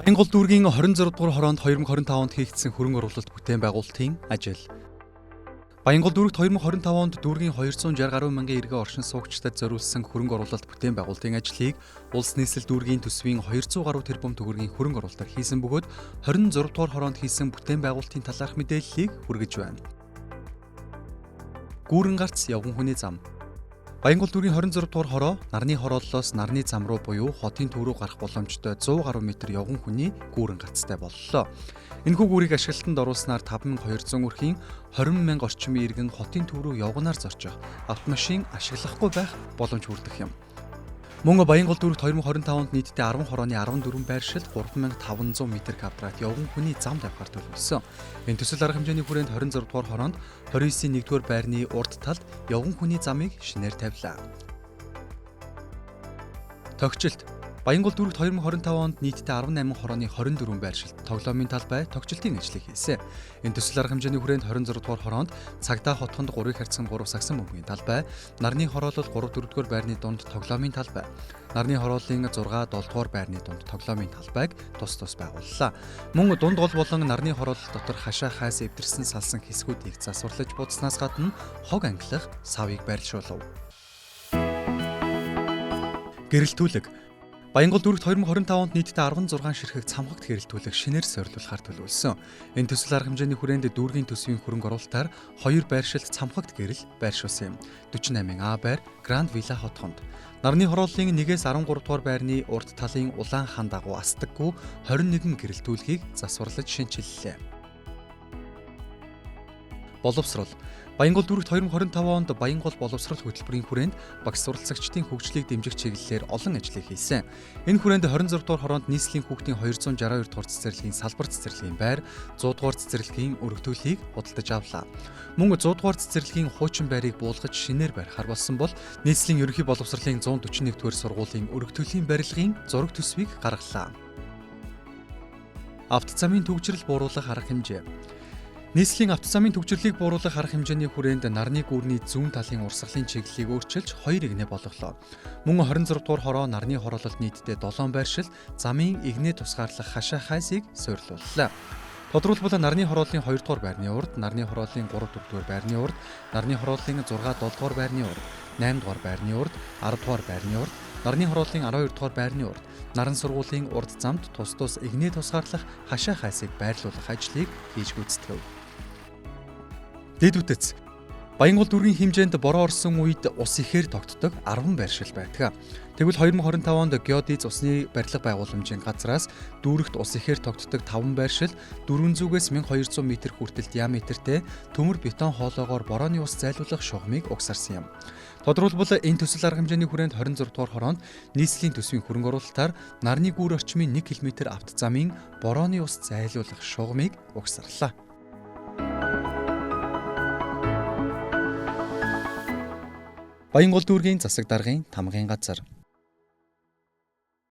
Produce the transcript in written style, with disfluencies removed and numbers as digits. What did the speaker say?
Монгол дүүргийн 26 дугаар хороонд 2025 онд хийгдсэн хөрөнгө оруулалт бүтээн байгуулалтын ажил. Монгол дүүрэгт 2025 онд дүүргийн 260 гаруй мянган эргэн оршин суугчдад зориулсан хөрөнгө оруулалт бүтээн байгуулалтын ажлыг улс нийслэл дүүргийн төсвийн 200 гаруй тэрбум төгрөгийн хөрөнгө оруулалтаар хийсэн бөгөөд 26 дугаар хороонд хийсэн бүтээн байгуулалтын талаарх мэдээллийг хүргэж байна. Гүүрэн гарц явган хүний зам. Монгол дүүргийн 26 дугаар хороо нарны хорооллоос нарны зам руу буюу хотын төв рүү гарах боломжтой 100 гаруй метр явган хүний гүүрэн гарцтай боллоо. Энэхүү гүүрийг ашиглалтанд оруулснаар 5200 өрхийн 20 мянга орчмын иргэн хотын төв рүү явганаар зорчих автомашин ашиглахгүй байх боломж хүрдэх юм. Мөн Монгол дүүрэгт 2025 онд нийтдээ 10 хорооны 14 байршил 3500 м2 явган хүний зам тавихаар төлөвлөсөн. Энэ төсөл арга хэмжээний хүрээнд 26 дугаар хороонд 29-ийн 1-р байрны урд талд явган хүний замыг шинээр тавилаа. Тогтчлт. Монгол дүүрэгт 2025 онд нийтдээ 18 хорооны 24 байршилд тоглоомын талбай тогтчлтын ажлыг хийсэн. Энэ төсөл арга хэмжээний хүрээнд 26 дугаар хороонд цагдаа хотхонд 3-ыг харьцан 3 сагсан бөмбөгийн талбай, нарны хороолол 3-4 дугаар байрны дунд тоглоомын талбай, нарны хорооллын 6-7 дугаар байрны дунд тоглоомын талбайг тус байгууллаа. Мөн дунд гол болон нарны хороолол дотор хашаа хайс эвдэрсэн салсан хэсгүүдийг засварлаж будснаас гадна хог ангилах савыг байрлшуулв. Гэрэлтүүлэг. Монгол дүүрэгт 2025 онд нийтдээ 16 ширхэг цамхагт гэрэлтүүлэг шинээр сорилуулахар төлөвлөсөн. Энэ төсөл арга хэмжээний хүрээнд дүүргийн төсвийн хөрөнгө оруулалтаар 2 байршилт цамхагт гэрэл байршуулсан юм. 48А байр Гранд Вилла хотхонд. Нарны хорооллын 1-ээс 13 дугаар байрны урд талын улаан хан дагуу асдаггүй 21 гэрэлтүүлгийг засварлаж шинчиллээ. Боловсрол. Монгол дүүрэгт 2025 онд Монгол боловсрол хөтөлбөрийн хүрээнд багш суралцагчдын хөгжлийг дэмжих чиглэлээр олон ажлыг хийсэн. Энэ хүрээнд 26 дугаар хороонд нийслэлийн хүүхдийн 262 дугаар цэцэрлэгийн салбар цэцэрлэгийн байр 100 дугаар цэцэрлэгийн өргөдүүлгийг худалдаж авлаа. Мөн 100 дугаар цэцэрлэгийн хуучин байрыг буулгаж шинээр барихаар болсон бол нийслэлийн ерөнхий боловсролын 141 дугаар сургуулийн өргөдүүлгийн барилгын зураг төсвийг гаргалаа. Автозамын төвчрөл бууруулах арга хэмжээ. Нийслэлийн автозамын төвчрлийг бууруулах арга хэмжээний хүрээнд нарны гүүрний зүүн талын урсгалын чиглэлийг өөрчилж 2 игнэ болголоо. Мөн 26 дугаар хороо нарны хороололд нийтдээ 7 байршил замын игнэ тусгаарлах хашаа хайсыг суйрлууллаа. Тодорхойлбол нарны хорооллын 2 дугаар байрны урд, нарны хорооллын 3 дугаар байрны урд, нарны хорооллын 6 7 дугаар байрны урд, 8 дугаар байрны урд, 10 дугаар байрны урд, нарны хорооллын 12 дугаар байрны урд, наран сургуулийн урд замд тус игнэ тусгаарлах хашаа хайсыг байрлуулах ажлыг хийж гүйцэтгэв. Дэд үтэц. Монгол дүүргийн хэмжээнд бороо орсон үед ус ихээр тогтдог 10 байршил байдаг. Тэгвэл 2025 онд геодиз усны барилга байгууламжийн газраас дүүрэгт ус ихээр тогтдог 5 байршил 400-ээс 1200 м хүртэл диаметртэй төмөр бетон хоолоогоор борооны ус зайлуулах шугамыг угсарсан юм. Тодорхойлбол энэ төсөл арга хэмжээний хүрээнд 26 дугаар хороонд нийслэлийн төсвийн хөрөнгө оруулалтаар нарны гүүр орчмын 1 км автозамын борооны ус зайлуулах шугамыг угсарлаа. Монгол дүүргийн засаг даргын тамгын газар.